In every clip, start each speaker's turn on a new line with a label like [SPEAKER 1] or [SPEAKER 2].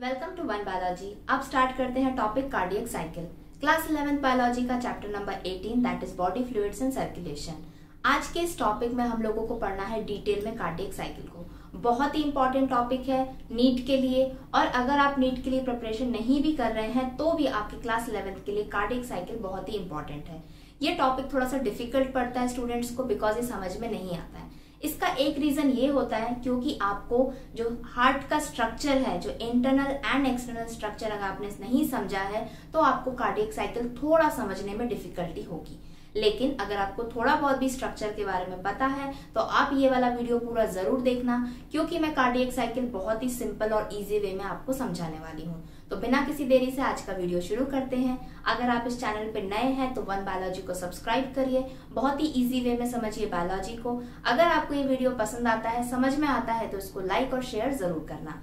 [SPEAKER 1] Welcome to one biology. अब start करते हैं topic cardiac cycle. Class 11 biology का chapter number 18 that is body fluids and circulation. आज के इस टॉपिक में हम लोगों को पढ़ना है डिटेल में कार्डियक साइकिल को। बहुत ही इंपॉर्टेंट टॉपिक है नीट के लिए, और अगर आप नीट के लिए प्रिपरेशन नहीं भी कर रहे हैं तो भी आपके क्लास 11 के लिए कार्डियक साइकिल बहुत ही इंपॉर्टेंट है। ये टॉपिक थोड़ा सा डिफिकल्ट पड़ता है स्टूडेंट्स को बिकॉज ये समझ में नहीं आता है। इसका एक रीजन ये होता है क्योंकि आपको जो हार्ट का स्ट्रक्चर है, जो इंटरनल एंड एक्सटर्नल स्ट्रक्चर अगर आपने नहीं समझा है तो आपको कार्डियक साइकिल थोड़ा समझने में डिफिकल्टी होगी। लेकिन अगर आपको थोड़ा बहुत भी स्ट्रक्चर के बारे में पता है तो आप ये वाला वीडियो पूरा जरूर देखना, क्योंकि मैं कार्डियक साइकिल बहुत ही सिंपल और इजी वे में आपको समझाने वाली हूँ। तो बिना किसी देरी से आज का वीडियो शुरू करते हैं। अगर आप इस चैनल पे नए हैं तो वन बायोलॉजी को सब्सक्राइब करिए, बहुत ही इजी वे में समझिए बायोलॉजी को। अगर आपको ये वीडियो पसंद आता है, समझ में आता है तो इसको लाइक और शेयर जरूर करना।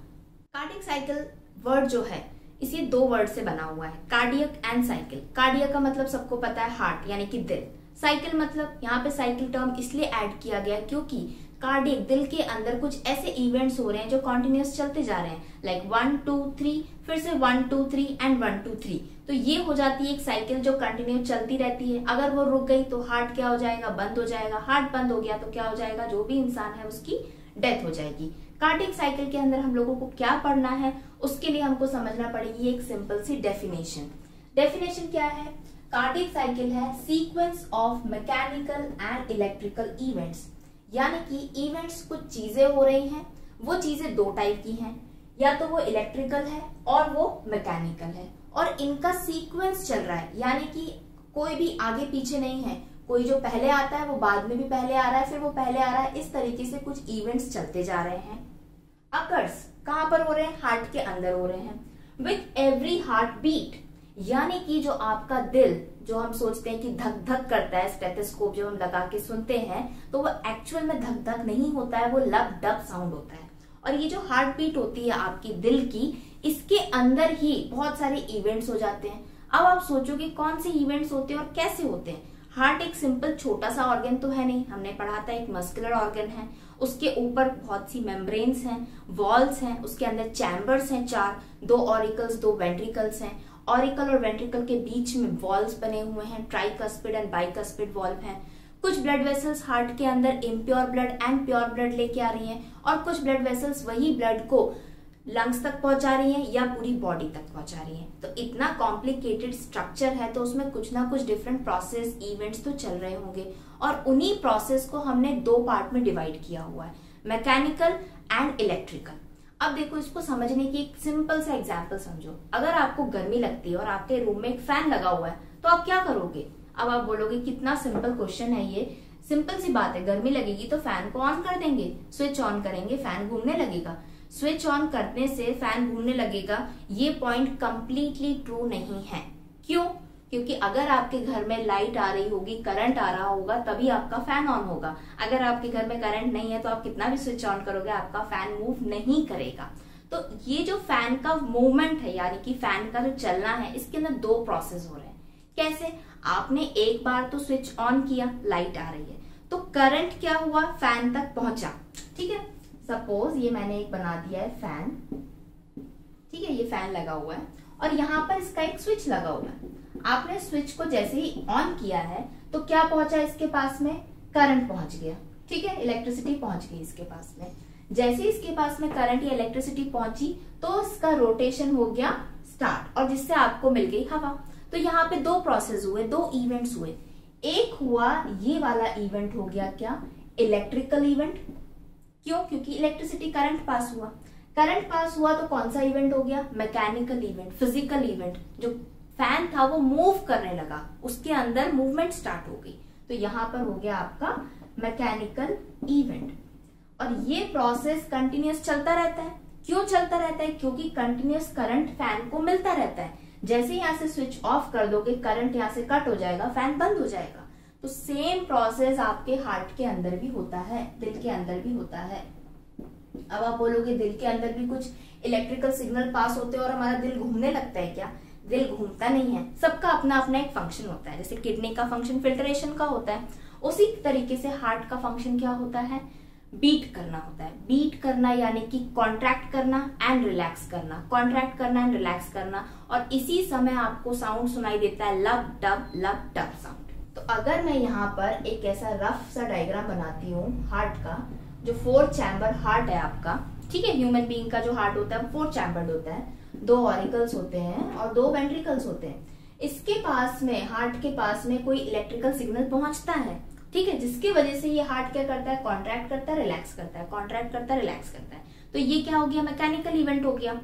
[SPEAKER 1] कार्डियक साइकिल वर्ड जो है इसी दो वर्ड से बना हुआ है, कार्डियक एंड साइकिल। कार्डियक का मतलब सबको पता है हार्ट यानी कि दिल। साइकिल मतलब यहाँ पे साइकिल टर्म इसलिए ऐड किया गया क्योंकि कार्डियक दिल के अंदर कुछ ऐसे इवेंट्स हो रहे हैं जो कॉन्टिन्यूस चलते जा रहे हैं, लाइक 1 2 3, फिर से 1 2 3 एंड 1 2 3। तो ये हो जाती है एक साइकिल जो कंटिन्यू चलती रहती है। अगर वो रुक गई तो हार्ट क्या हो जाएगा, बंद हो जाएगा। हार्ट बंद हो गया तो क्या हो जाएगा, जो भी इंसान है उसकी डेथ हो जाएगी। कार्डियक साइकिल के अंदर हम लोगों को क्या पढ़ना है, उसके लिए हमको समझना पड़ेगी एक सिंपल सी डेफिनेशन। डेफिनेशन क्या है? कार्डियक साइकिल है sequence of mechanical and electrical events, यानी कि इवेंट्स कुछ चीजें हो रही हैं, वो चीजें दो टाइप की हैं, या तो वो इलेक्ट्रिकल है और वो मैकेनिकल है, और इनका सीक्वेंस चल रहा है, यानी कि कोई भी आगे पीछे नहीं है। कोई जो पहले आता है वो बाद में भी पहले आ रहा है, फिर वो पहले आ रहा है। इस तरीके से कुछ इवेंट्स चलते जा रहे हैं। अकर्स कहां पर हो रहे हैं? हार्ट के अंदर हो रहे हैं। विथ एवरी हार्ट बीट, यानी कि जो आपका दिल, जो हम सोचते हैं कि धक धक करता है, स्टेथोस्कोप जब हम लगा के सुनते हैं तो वो एक्चुअल में धक धक नहीं होता है, वो लब डब साउंड होता है। और ये जो हार्ट बीट होती है आपकी दिल की, इसके अंदर ही बहुत सारे इवेंट्स हो जाते हैं। अब आप सोचोगे कौन से इवेंट्स होते हैं और कैसे होते हैं। हार्ट एक सिंपल छोटा सा ऑर्गन तो है नहीं, हमने पढ़ा था एक मस्कुलर ऑर्गन है। उसके ऊपर बहुत सी मेम्ब्रेन्स हैं, वॉल्स हैं, उसके अंदर चैम्बर्स हैं 4, 2 ऑरिकल्स 2 वेंट्रिकल्स हैं। ऑरिकल और वेंट्रिकल के बीच में वॉल्व्स बने हुए हैं, ट्राइकस्पिड एंड बाइकस्पिड वॉल्व हैं। कुछ ब्लड वेसल्स हार्ट के अंदर impure blood and pure blood लेके आ रही हैं, और कुछ ब्लड वेसल्स वही ब्लड को लंग्स तक पहुंचा रही हैं या पूरी बॉडी तक पहुंचा रही हैं। तो इतना कॉम्प्लिकेटेड स्ट्रक्चर है तो उसमें कुछ ना कुछ डिफरेंट प्रोसेस इवेंट्स तो चल रहे होंगे, और उन्हीं प्रोसेस को हमने दो पार्ट में डिवाइड किया हुआ है, मैकेनिकल एंड इलेक्ट्रिकल। अब देखो, इसको समझने की एक सिंपल सा एग्जांपल समझो। अगर आपको गर्मी लगती है और आपके रूम में एक फैन लगा हुआ है तो आप क्या करोगे? अब आप बोलोगे कितना सिंपल क्वेश्चन है ये। सिंपल सी बात है, गर्मी लगेगी तो फैन को ऑन कर देंगे, स्विच ऑन करेंगे, फैन घूमने लगेगा। स्विच ऑन करने से फैन घूमने लगेगा, ये पॉइंट कंप्लीटली ट्रू नहीं है। क्यों? क्योंकि अगर आपके घर में लाइट आ रही होगी, करंट आ रहा होगा, तभी आपका फैन ऑन होगा। अगर आपके घर में करंट नहीं है तो आप कितना भी स्विच ऑन करोगे, आपका फैन मूव नहीं करेगा। तो ये जो फैन का मूवमेंट है, यानी कि फैन का जो चलना है, इसके अंदर दो प्रोसेस हो रहे हैं। कैसे? आपने एक बार तो स्विच ऑन किया, लाइट आ रही है, तो करंट क्या हुआ, फैन तक पहुंचा। ठीक है, सपोज ये मैंने एक बना दिया है फैन। ठीक है, ये फैन लगा हुआ है और यहाँ पर इसका एक स्विच लगा हुआ है। आपने स्विच को जैसे ही ऑन किया है तो क्या पहुंचा इसके पास में? करंट पहुंच गया। ठीक है, इलेक्ट्रिसिटी पहुंच गई इसके पास में। जैसे इसके पास में करंट या इलेक्ट्रिसिटी पहुंची तो इसका रोटेशन हो गया स्टार्ट, और जिससे आपको मिल गई हवा। तो यहाँ पे दो प्रोसेस हुए, दो इवेंट्स हुए। एक हुआ ये वाला इवेंट हो गया क्या, इलेक्ट्रिकल इवेंट। क्यों? क्योंकि इलेक्ट्रिसिटी करंट पास हुआ। करंट पास हुआ तो कौन सा इवेंट हो गया, मैकेनिकल इवेंट, फिजिकल इवेंट। जो फैन था वो मूव करने लगा, उसके अंदर मूवमेंट स्टार्ट हो गई, तो यहाँ पर हो गया आपका मैकेनिकल इवेंट। और ये प्रोसेस कंटिन्यूअस चलता रहता है। क्यों चलता रहता है? क्योंकि कंटिन्यूअस करंट फैन को मिलता रहता है। जैसे यहाँ से स्विच ऑफ कर दोगे, करंट यहाँ से कट हो जाएगा, फैन बंद हो जाएगा। तो सेम प्रोसेस आपके हार्ट के अंदर भी होता है, दिल के अंदर भी होता है। अब आप बोलोगे दिल के अंदर भी कुछ इलेक्ट्रिकल सिग्नल पास होते हैं और हमारा दिल घूमने लगता है क्या? दिल घूमता नहीं है, सबका अपना अपना एक फंक्शन होता है। जैसे किडनी का फंक्शन फिल्ट्रेशन का होता है, उसी तरीके से हार्ट का फंक्शन क्या होता है, बीट करना होता है। बीट करना यानी कि कॉन्ट्रैक्ट करना एंड रिलैक्स करना, कॉन्ट्रैक्ट करना एंड रिलैक्स करना, और इसी समय आपको साउंड सुनाई देता है लब डब साउंड। तो अगर मैं यहाँ पर एक ऐसा रफ सा डायग्राम बनाती हूँ हार्ट का, जो 4 चैम्बर हार्ट है आपका, ठीक है, ह्यूमन बीइंग का जो हार्ट होता है 4 चैम्बर्ड होता है, 2 ऑरिकल्स होते हैं और 2 वेंट्रिकल्स होते हैं। इसके पास में, हार्ट के पास में कोई इलेक्ट्रिकल सिग्नल पहुंचता है, ठीक है, जिसकी वजह से ये हार्ट क्या करता है, कॉन्ट्रैक्ट करता है, रिलैक्स करता है, कॉन्ट्रैक्ट करता है, रिलैक्स करता है। तो ये क्या हो गया, मैकेनिकल इवेंट हो गया।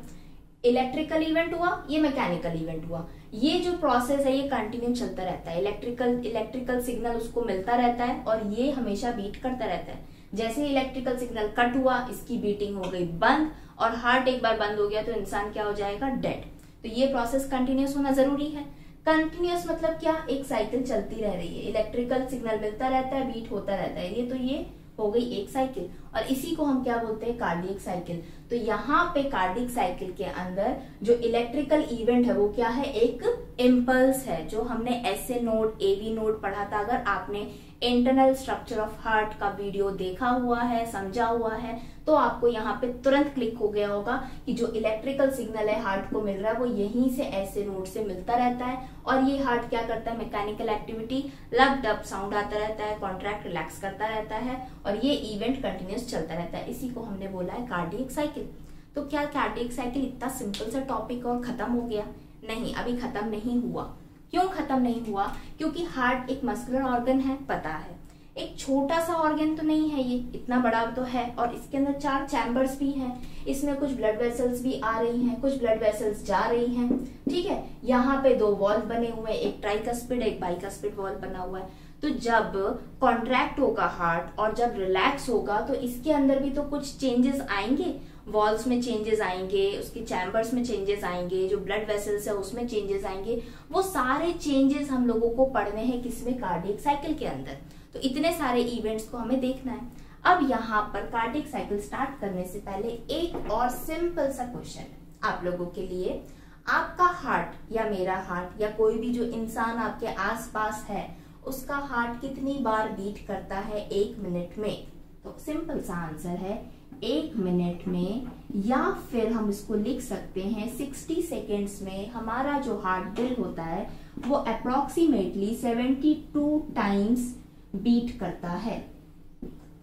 [SPEAKER 1] इलेक्ट्रिकल इवेंट हुआ, ये मैकेनिकल इवेंट हुआ। ये जो प्रोसेस है ये कंटिन्यू चलता रहता है। इलेक्ट्रिकल सिग्नल उसको मिलता रहता है और ये हमेशा बीट करता रहता है। जैसे इलेक्ट्रिकल सिग्नल कट हुआ, इसकी बीटिंग हो गई बंद, और हार्ट एक बार बंद हो गया तो इंसान क्या हो जाएगा, डेड। तो ये प्रोसेस कंटिन्यूस होना जरूरी है। कंटिन्यूस मतलब क्या, एक साइकिल चलती रह रही है, इलेक्ट्रिकल सिग्नल मिलता रहता है, बीट होता रहता है, ये हो गई एक साइकिल, और इसी को हम क्या बोलते हैं, कार्डियक साइकिल। तो यहाँ पे कार्डियक साइकिल के अंदर जो इलेक्ट्रिकल इवेंट है वो क्या है, एक इम्पल्स है, जो हमने एसए नोड, एवी नोड पढ़ा था। अगर आपने इंटरनल स्ट्रक्चर ऑफ हार्ट का वीडियो देखा हुआ है, समझा हुआ है, तो आपको यहाँ पे तुरंत क्लिक हो गया होगा कि जो इलेक्ट्रिकल सिग्नल है हार्ट को मिल रहा है वो यहीं से ऐसे नोड से मिलता रहता है, और ये हार्ट क्या करता है, मैकेनिकल एक्टिविटी, लब डब साउंड आता रहता है, कॉन्ट्रैक्ट रिलैक्स करता रहता है, और ये इवेंट कंटिन्यूस चलता रहता है। इसी को हमने बोला है कार्डियक साइकिल। तो क्या कार्डियक साइकिल इतना सिंपल सा टॉपिक और खत्म हो गया? नहीं, अभी खत्म नहीं हुआ। क्यों खत्म नहीं हुआ? क्योंकि हार्ट एक मस्कुलर ऑर्गन है, पता है, एक छोटा सा ऑर्गन तो नहीं है, ये इतना बड़ा तो है, और इसके अंदर 4 चैम्बर्स भी हैं। इसमें कुछ ब्लड वेसल्स भी आ रही हैं, कुछ ब्लड वेसल्स जा रही हैं, ठीक है। यहाँ पे 2 वॉल्व बने हुए हैं, एक ट्राइकस्पिड, एक बाइकस्पिड वॉल्व बना हुआ है। तो जब कॉन्ट्रैक्ट होगा हार्ट और जब रिलैक्स होगा तो इसके अंदर भी तो कुछ चेंजेस आएंगे, वॉल्स में चेंजेस आएंगे, उसके चैम्बर्स में चेंजेस आएंगे, जो ब्लड वेसल्स है उसमें चेंजेस आएंगे। वो सारे चेंजेस हम लोगों को पढ़ने हैं किसमें, कार्डियक साइकिल के अंदर। तो इतने सारे इवेंट्स को हमें देखना है। अब यहाँ पर कार्डियक साइकिल स्टार्ट करने से पहले एक और सिंपल सा क्वेश्चन आप लोगों के लिए। आपका हार्ट या मेरा हार्ट या कोई भी जो इंसान आपके आसपास है उसका हार्ट कितनी बार बीट करता है 1 मिनट में? तो सिंपल सा आंसर है 1 मिनट में, या फिर हम इसको लिख सकते हैं 60 सेकेंड्स में हमारा जो हार्ट बीट होता है वो अप्रोक्सीमेटली 72 टाइम्स बीट करता है।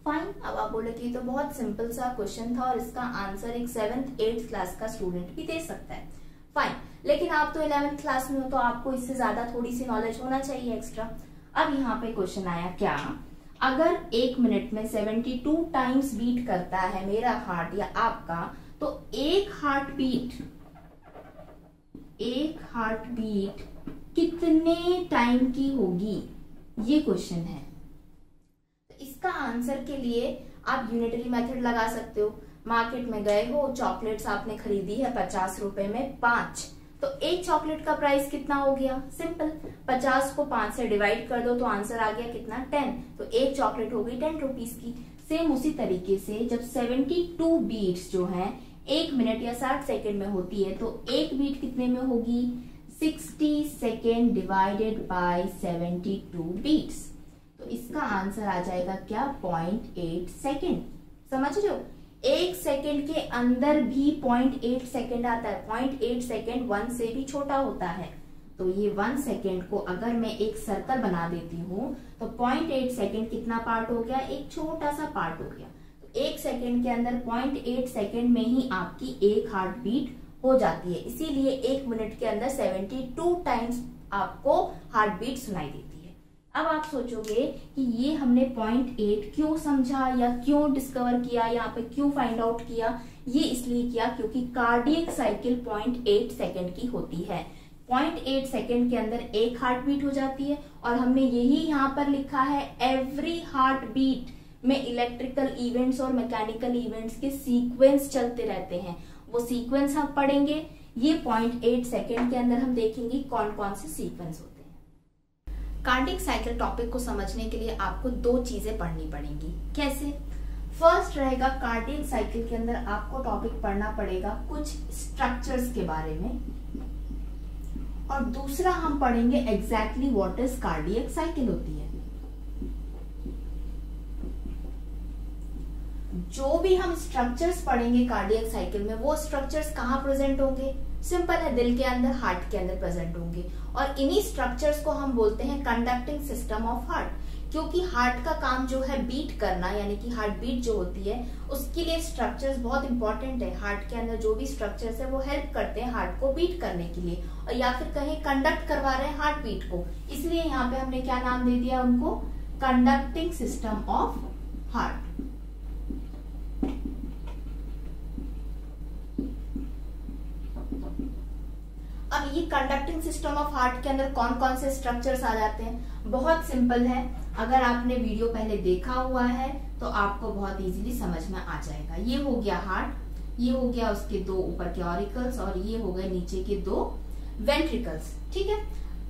[SPEAKER 1] फाइन। अब आप बोले कि तो बहुत सिंपल सा क्वेश्चन था और इसका आंसर एक 7th 8th क्लास का स्टूडेंट भी दे सकता है। फाइन, लेकिन आप तो 11th क्लास में हो तो आपको इससे ज्यादा थोड़ी सी नॉलेज होना चाहिए एक्स्ट्रा। अब यहाँ पे क्वेश्चन आया, क्या अगर 1 मिनट में 72 टाइम्स बीट करता है मेरा हार्ट या आपका, तो एक हार्ट बीट कितने टाइम की होगी, ये क्वेश्चन है। तो इसका आंसर के लिए आप यूनिटरी मेथड लगा सकते हो। मार्केट में गए हो, चॉकलेट्स आपने खरीदी है 50 रुपए में 5, तो एक चॉकलेट का प्राइस कितना हो गया? सिंपल, 50 को 5 से डिवाइड कर दो तो आंसर आ गया कितना? 10। तो एक चॉकलेट हो गई 10 रुपीज की। सेम उसी तरीके से जब 72 बीट्स जो हैं 1 मिनट या 60 सेकेंड में होती है, तो एक बीट कितने में होगी? 60 सेकेंड डिवाइडेड बाय 72 बीट्स। तो इसका आंसर आ जाएगा क्या? 0.8 सेकेंड। समझ रहे हो? 1 सेकेंड के अंदर भी 0.8 सेकेंड आता है। 0.8 सेकेंड 1 से भी छोटा होता है। तो ये 1 सेकेंड को अगर मैं एक सर्कल बना देती हूँ तो 0.8 सेकेंड कितना पार्ट हो गया? एक छोटा सा पार्ट हो गया। तो 1 सेकेंड के अंदर 0.8 सेकेंड में ही आपकी एक हार्ट बीट हो जाती है। इसीलिए 1 मिनट के अंदर 72 टाइम्स आपको हार्ट बीट सुनाई देती है। अब आप सोचोगे कि ये हमने 0.8 क्यों समझा या क्यों डिस्कवर किया, यहाँ पे क्यों फाइंड आउट किया? ये इसलिए किया क्योंकि कार्डियक साइकिल 0.8 सेकेंड की होती है। 0.8 सेकेंड के अंदर एक हार्ट बीट हो जाती है, और हमने यही यहाँ पर लिखा है एवरी हार्ट बीट में इलेक्ट्रिकल इवेंट्स और मैकेनिकल इवेंट्स के सीक्वेंस चलते रहते हैं। वो सीक्वेंस हम पढ़ेंगे। ये 0.8 सेकेंड के अंदर हम देखेंगे कौन कौन से सीक्वेंस होते हैं। कार्डियक साइकिल टॉपिक को समझने के लिए आपको 2 चीजें पढ़नी पड़ेंगी। कैसे? फर्स्ट रहेगा, कार्डियक साइकिल के अंदर आपको टॉपिक पढ़ना पड़ेगा कुछ स्ट्रक्चर्स के बारे में, और दूसरा हम पढ़ेंगे exactly what is cardiac cycle होती है। जो भी हम स्ट्रक्चर्स पढ़ेंगे कार्डियक साइकिल में, वो स्ट्रक्चर्स कहाँ प्रेजेंट होंगे? सिंपल है, दिल के अंदर, हार्ट के अंदर प्रेजेंट होंगे। और इन्हीं स्ट्रक्चर्स को हम बोलते हैं कंडक्टिंग सिस्टम ऑफ हार्ट, क्योंकि हार्ट का काम जो है बीट करना, यानी कि हार्ट बीट जो होती है उसके लिए स्ट्रक्चर्स बहुत इंपॉर्टेंट है। हार्ट के अंदर जो भी स्ट्रक्चर्स है वो हेल्प करते हैं हार्ट को बीट करने के लिए, और या फिर कहीं कंडक्ट करवा रहे हैं हार्ट बीट को, इसलिए यहाँ पे हमने क्या नाम दे दिया उनको? Conducting system of heart. अब ये कंडक्टिंग सिस्टम ऑफ हार्ट के अंदर कौन कौन से स्ट्रक्चर्स आ जाते हैं? बहुत सिंपल है, अगर आपने वीडियो पहले देखा हुआ है तो आपको बहुत इजीली समझ में आ जाएगा। ये हो गया हार्ट, ये हो गया उसके दो ऊपर के ऑरिकल्स, और ये हो गए नीचे के दो वेंट्रिकल्स। ठीक है,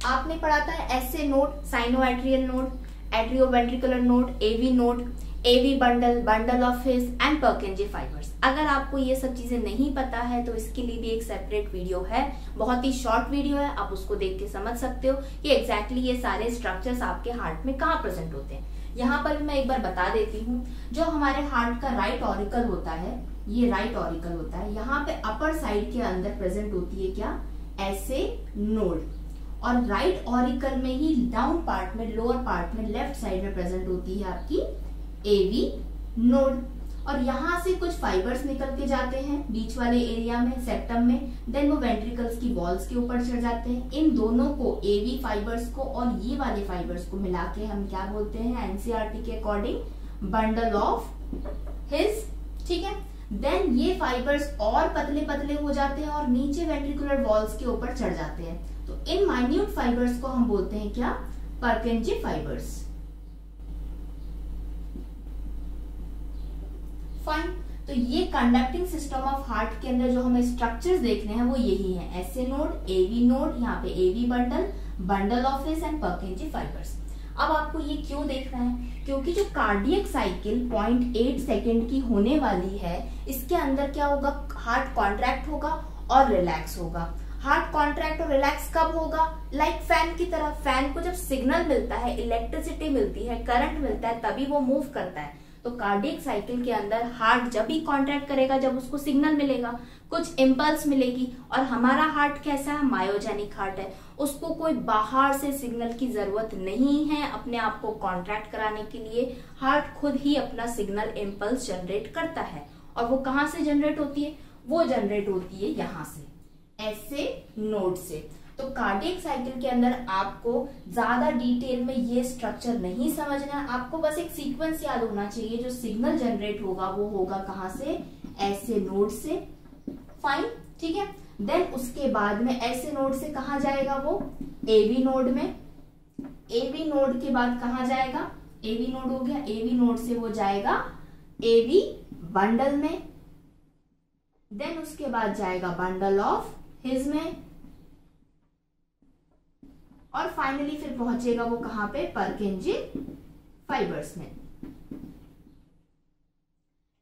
[SPEAKER 1] आपने पढ़ा था SA node, sinoatrial node, atrioventricular node, AV node, AV bundle, bundle of His and Purkinje fibres. अगर आपको ये सब चीजें नहीं पता है तो इसके लिए भी एक सेपरेट वीडियो है, बहुत ही शॉर्ट वीडियो है, आप उसको देख के समझ सकते हो कि एग्जैक्टली ये सारे स्ट्रक्चर्स आपके हार्ट में कहाँ प्रेजेंट होते हैं। यहाँ पर मैं एक बार बता देती हूँ, जो हमारे हार्ट का राइट ऑरिकल होता है, ये राइट ऑरिकल होता है, यहाँ पे अपर साइड के अंदर प्रेजेंट होती है क्या? एसए नोड, और राइट ऑरिकल में ही डाउन पार्ट में, लोअर पार्ट में, लेफ्ट साइड में प्रेजेंट होती है आपकी एवी नोड। और यहाँ से कुछ फाइबर्स निकल के जाते हैं बीच वाले एरिया में, सेप्टम में, देन वो वेंट्रिकल्स की वॉल्स के ऊपर चढ़ जाते हैं। इन दोनों को, एवी फाइबर्स को और ये वाले फाइबर्स को मिला के हम क्या बोलते हैं एनसीईआरटी के अकॉर्डिंग? बंडल ऑफ हिस। ठीक है, देन ये फाइबर्स और पतले पतले हो जाते हैं और नीचे वेंट्रिकुलर वॉल्स के ऊपर चढ़ जाते हैं। तो इन माइन्यूट फाइबर्स को हम बोलते हैं क्या? पर्किंजी फाइबर्स। फाइन, तो ये कंडक्टिंग सिस्टम ऑफ हार्ट के अंदर जो हमें स्ट्रक्चर्स देखने हैं वो यही है, एसए नोड, एवी नोड, यहाँ पे AV bundle, bundle of His and Purkinje fibres. अब आपको ये क्यों देखना है? क्योंकि जो कार्डियक साइकिल 0.8 सेकेंड की होने वाली है, इसके अंदर क्या होगा? हार्ट कॉन्ट्रैक्ट होगा और रिलैक्स होगा। हार्ट कॉन्ट्रैक्ट और रिलैक्स कब होगा? लाइक फैन की तरह। फैन को जब सिग्नल मिलता है, इलेक्ट्रिसिटी मिलती है, करंट मिलता है, तभी वो मूव करता है। तो कार्डियक साइकिल के अंदर हार्ट जब भी कॉन्ट्रैक्ट करेगा जब उसको सिग्नल मिलेगा, कुछ इम्पल्स मिलेगी। और हमारा हार्ट कैसा है? मायोजेनिक हार्ट है, उसको कोई बाहर से सिग्नल की जरूरत नहीं है अपने आप को कॉन्ट्रैक्ट कराने के लिए। हार्ट खुद ही अपना सिग्नल इम्पल्स जनरेट करता है। और वो कहाँ से जनरेट होती है? वो जनरेट होती है यहाँ से, एसए नोड से। तो कार्डियक साइकिल के अंदर आपको ज्यादा डिटेल में ये स्ट्रक्चर नहीं समझना है, आपको बस एक सीक्वेंस याद होना चाहिए। जो सिग्नल जनरेट होगा वो होगा कहाँ से? एसए नोड से। फाइन, ठीक है। देन उसके बाद में एसए नोड से कहाँ जाएगा वो? एवी नोड में। एवी नोड के बाद कहाँ जाएगा? एवी नोड हो गया, एवी नोड से वो जाएगा एवी बंडल में। देन उसके बाद जाएगा बंडल ऑफ हिज में, और फाइनली फिर पहुंचेगा वो कहां पे? पर्किंजी फाइबर्स में।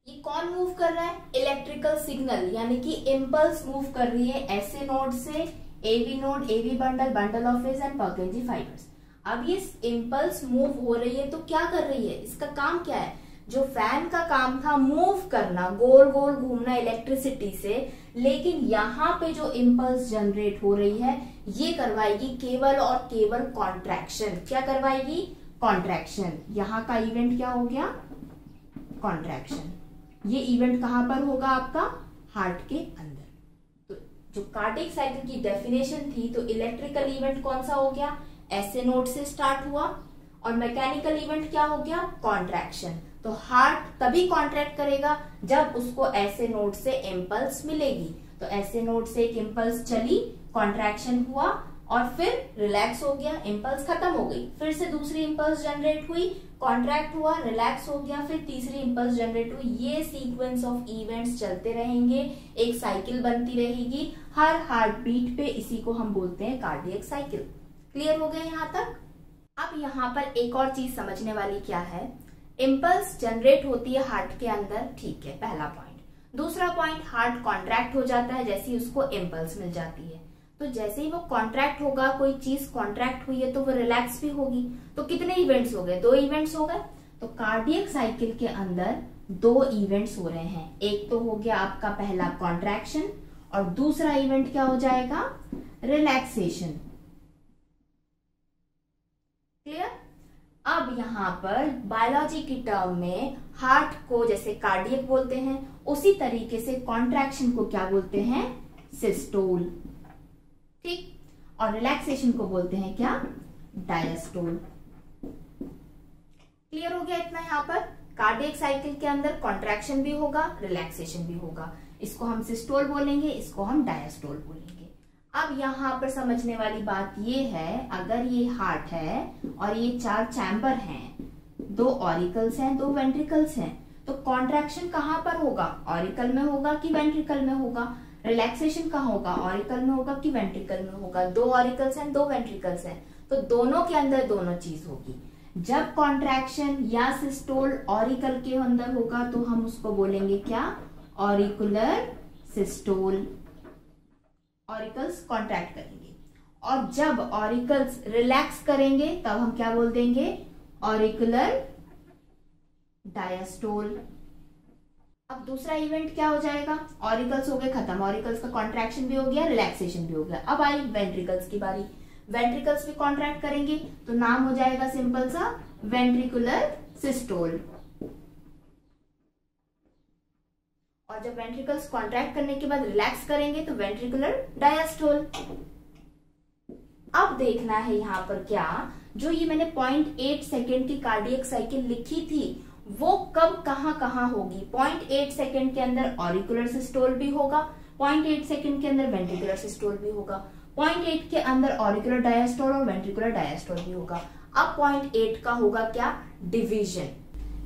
[SPEAKER 1] ये कौन मूव कर रहा है? इलेक्ट्रिकल सिग्नल, यानी कि इम्पल्स मूव कर रही है एसए नोड से AV node, AV bundle, bundle of His and Purkinje fibres. अब ये इम्पल्स मूव हो रही है तो क्या कर रही है? इसका काम क्या है? जो फैन का काम था मूव करना, गोल गोल घूमना इलेक्ट्रिसिटी से, लेकिन यहाँ पे जो इम्पल्स जनरेट हो रही है ये करवाएगी केवल और केवल कॉन्ट्रैक्शन। क्या करवाएगी? कॉन्ट्रैक्शन। यहाँ का इवेंट क्या हो गया? कॉन्ट्रैक्शन। ये इवेंट कहाँ पर होगा? आपका हार्ट के अंदर। तो जो कार्डियक साइकिल की डेफिनेशन थी, तो इलेक्ट्रिकल इवेंट कौन सा हो गया? एसए नोड से स्टार्ट हुआ, और मैकेनिकल इवेंट क्या हो गया? कॉन्ट्रैक्शन। तो हार्ट तभी कॉन्ट्रैक्ट करेगा जब उसको एसए नोड से इम्पल्स मिलेगी। तो एसए नोड से एक इम्पल्स चली, कॉन्ट्रैक्शन हुआ, और फिर रिलैक्स हो गया, इम्पल्स खत्म हो गई, फिर से दूसरी इम्पल्स जनरेट हुई, कॉन्ट्रैक्ट हुआ, रिलैक्स हो गया, फिर तीसरी इम्पल्स जनरेट हुई। ये सीक्वेंस ऑफ इवेंट्स चलते रहेंगे, एक साइकिल बनती रहेगी हर हार्ट बीट पे। इसी को हम बोलते हैं कार्डियक साइकिल। क्लियर हो गया यहाँ तक? अब यहाँ पर एक और चीज समझने वाली क्या है? इम्पल्स जनरेट होती है हार्ट के अंदर, ठीक है, पहला पॉइंट। दूसरा पॉइंट, हार्ट कॉन्ट्रैक्ट हो जाता है जैसे ही उसको इम्पल्स मिल जाती है। तो जैसे ही वो कॉन्ट्रैक्ट होगा, कोई चीज कॉन्ट्रैक्ट हुई है तो वो रिलैक्स भी होगी। तो कितने इवेंट्स हो गए? 2 इवेंट्स हो गए। तो कार्डियक साइकिल के अंदर दो इवेंट्स हो रहे हैं। एक तो हो गया आपका पहला कॉन्ट्रैक्शन और दूसरा इवेंट क्या हो जाएगा, रिलैक्सेशन। क्लियर। अब यहाँ पर बायोलॉजी की टर्म में हार्ट को जैसे कार्डियक बोलते हैं, उसी तरीके से कॉन्ट्रैक्शन को क्या बोलते हैं, सिस्टोल। ठीक। और रिलैक्सेशन को बोलते हैं क्या, डायस्टोल। क्लियर हो गया इतना। यहाँ पर कार्डियक साइकिल के अंदर कॉन्ट्रैक्शन भी होगा, रिलैक्सेशन भी होगा। इसको हम सिस्टोल बोलेंगे, इसको हम डायस्टोल बोलेंगे। अब यहाँ पर समझने वाली बात ये है, अगर ये हार्ट है और ये चार चैम्बर हैं, दो ऑरिकल्स हैं, दो वेंट्रिकल्स हैं, तो कॉन्ट्रैक्शन कहाँ पर होगा, ऑरिकल में होगा कि वेंट्रिकल में होगा। रिलैक्सेशन कहाँ होगा, ऑरिकल में होगा कि वेंट्रिकल में होगा। दो ऑरिकल्स हैं, दो वेंट्रिकल्स हैं, तो दोनों के अंदर दोनों चीज होगी। जब कॉन्ट्रैक्शन या सिस्टोल ऑरिकल के अंदर होगा तो हम उसको बोलेंगे क्या, ऑरिकुलर सिस्टोल। ऑरिकल्स कॉन्ट्रैक्ट करेंगे। और जब ऑरिकल्स रिलैक्स करेंगे तब हम क्या बोल देंगे, ऑरिकुलर डायस्टोल। अब दूसरा इवेंट क्या हो जाएगा, ऑरिकल्स हो गए खत्म, ऑरिकल्स का कॉन्ट्रैक्शन भी हो गया, रिलैक्सेशन भी हो गया। अब आई वेंट्रिकल्स की बारी। वेंट्रिकल्स भी कॉन्ट्रैक्ट करेंगे तो नाम हो जाएगा सिंपल सा वेंट्रिकुलर सिस्टोल। और जब वेंट्रिकल्स कॉन्ट्रैक्ट करने के बाद रिलैक्स करेंगे तो वेंट्रिकुलर डायस्टोल। अब देखना है यहाँ पर क्या, जो ये मैंने 0.8 सेकेंड की कार्डियक साइकिल लिखी थी वो कब कहाँ होगी। 0.8 सेकेंड के अंदर ऑरिकुलर सिस्टोल भी होगा, 0.8 सेकेंड के अंदर वेंट्रिकुलर सिस्टोल भी होगा, 0.8 के अंदर ऑरिकुलर डायस्टोल और वेंट्रिकुलर डायस्टोल भी होगा। अब 0.8 का होगा क्या, डिवीजन।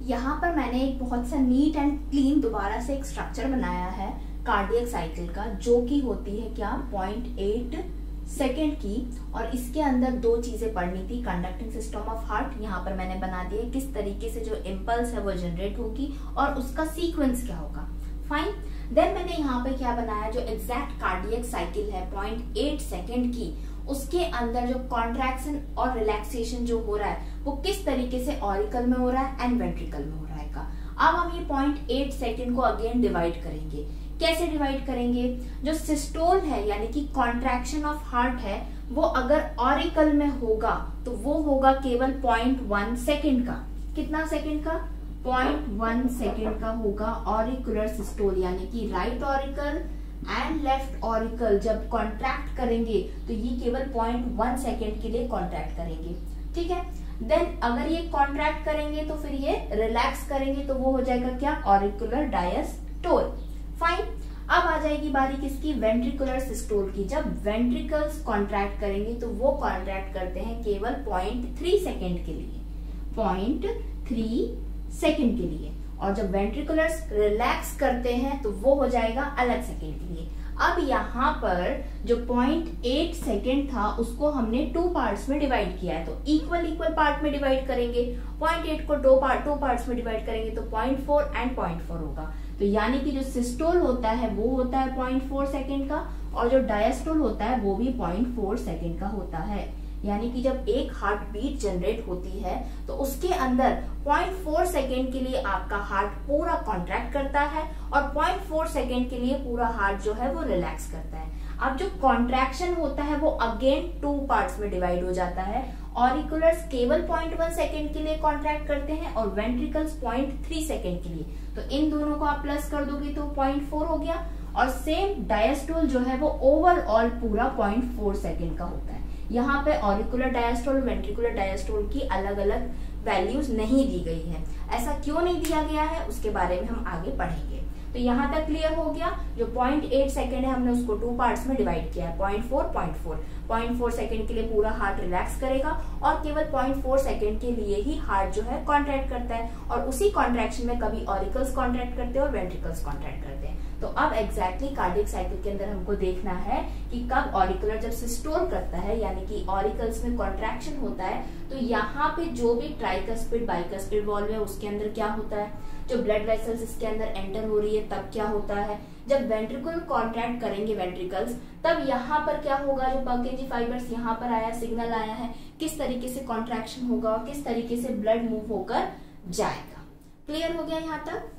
[SPEAKER 1] यहाँ पर मैंने एक बहुत सा नीट एंड क्लीन दोबारा से एक स्ट्रक्चर बनाया है कार्डियक साइकिल का, जो कि होती है क्या, 0.8 सेकेंड की। और इसके अंदर दो चीजें पढ़नी थी, कंडक्टिंग सिस्टम ऑफ हार्ट यहाँ पर मैंने बना दिया, किस तरीके से जो इम्पल्स है वो जनरेट होगी और उसका सीक्वेंस क्या होगा। फाइन। देन मैंने यहाँ पे क्या बनाया, जो एग्जैक्ट कार्डियक साइकिल है 0.8 सेकेंड की, उसके अंदर जो कॉन्ट्रैक्शन और रिलैक्सेशन जो हो रहा है वो किस तरीके से ऑरिकल में हो रहा है एंड वेंट्रिकल में हो रहा है का। अब हम ये 0.8 सेकेंड को अगेन डिवाइड करेंगे। कैसे डिवाइड करेंगे, जो सिस्टोल है यानी कि कॉन्ट्रैक्शन ऑफ हार्ट है, वो अगर ऑरिकल में होगा तो वो होगा केवल 0.1 सेकेंड का। कितना सेकेंड का, 0.1 सेकेंड का होगा ऑरिकुलर सिस्टोल, यानी कि right auricle and left auricle जब कॉन्ट्रैक्ट करेंगे तो ये केवल 0.1 सेकेंड के लिए कॉन्ट्रैक्ट करेंगे। ठीक है। देन अगर ये कॉन्ट्रैक्ट करेंगे तो फिर ये रिलैक्स करेंगे तो वो हो जाएगा क्या, ऑरिकुलर डायस्टोल। फाइन। अब आ जाएगी बारी किसकी, वेंट्रिकुलर सिस्टोल की। जब वेंट्रिकल्स कॉन्ट्रैक्ट करेंगे तो वो कॉन्ट्रैक्ट करते हैं केवल 0.3 सेकेंड के लिए, 0.3 सेकेंड के लिए। और जब वेंट्रिकुलर्स रिलैक्स करते हैं तो वो हो जाएगा अलग सेकेंड के लिए। अब यहाँ पर जो 0.8 सेकेंड था उसको हमने 2 पार्ट्स में डिवाइड किया है, तो इक्वल पार्ट में डिवाइड करेंगे। 0.8 को 2 पार्ट्स में डिवाइड करेंगे तो 0.4 एंड 0.4 होगा। तो यानी कि जो सिस्टोल होता है वो होता है 0.4 सेकेंड का और जो डायस्टोल होता है वो भी 0.4 सेकेंड का होता है। यानी कि जब एक हार्ट बीट जनरेट होती है तो उसके अंदर 0.4 सेकेंड के लिए आपका हार्ट पूरा कॉन्ट्रैक्ट करता है और 0.4 सेकेंड के लिए पूरा हार्ट जो है वो रिलैक्स करता है। अब जो कॉन्ट्रैक्शन होता है वो अगेन 2 पार्ट्स में डिवाइड हो जाता है। ऑरिकुलर्स केवल 0.1 सेकेंड के लिए कॉन्ट्रैक्ट करते हैं और वेंट्रिकल्स 0.3 सेकेंड के लिए। तो इन दोनों को आप प्लस कर दोगे तो 0.4 हो गया। और सेम डायस्टोल जो है वो ओवरऑल पूरा 0.4 सेकेंड का होता है। यहाँ पे ऑरिकुलर डायस्टोल, वेंट्रिकुलर डायस्टोल की अलग अलग वैल्यूज नहीं दी गई है। ऐसा क्यों नहीं दिया गया है उसके बारे में हम आगे पढ़ेंगे। तो यहाँ तक क्लियर हो गया। जो 0.8 सेकेंड है हमने उसको 2 पार्ट्स में डिवाइड किया है, 0.4 सेकेंड के लिए पूरा हार्ट रिलैक्स करेगा और केवल 0.4 सेकेंड के लिए ही हार्ट जो है कॉन्ट्रैक्ट करता है और उसी कॉन्ट्रैक्शन में कभी ऑरिकल्स कॉन्ट्रैक्ट करते हैं और वेंट्रिकल्स कॉन्ट्रैक्ट करते हैं। तो अब एग्जैक्टली कार्डियक साइकिल के अंदर हमको देखना है कि कब ऑरिकुलर जब सिस्टोल करता है यानी कि ऑरिकल्स में कॉन्ट्रैक्शन होता है तो यहाँ पे जो भी ट्राइकस्पिड बाइकस्पिड वॉल्व है उसके अंदर क्या होता है, जो ब्लड वेसल्स इसके अंदर एंटर हो रही है तब क्या होता है। जब वेंट्रिकल कॉन्ट्रैक्ट करेंगे वेंट्रिकल्स तब यहाँ पर क्या होगा, जो पल्केजी फाइबर्स यहाँ पर आया, सिग्नल आया है, किस तरीके से कॉन्ट्रैक्शन होगा और किस तरीके से ब्लड मूव होकर जाएगा। क्लियर हो गया यहाँ तक।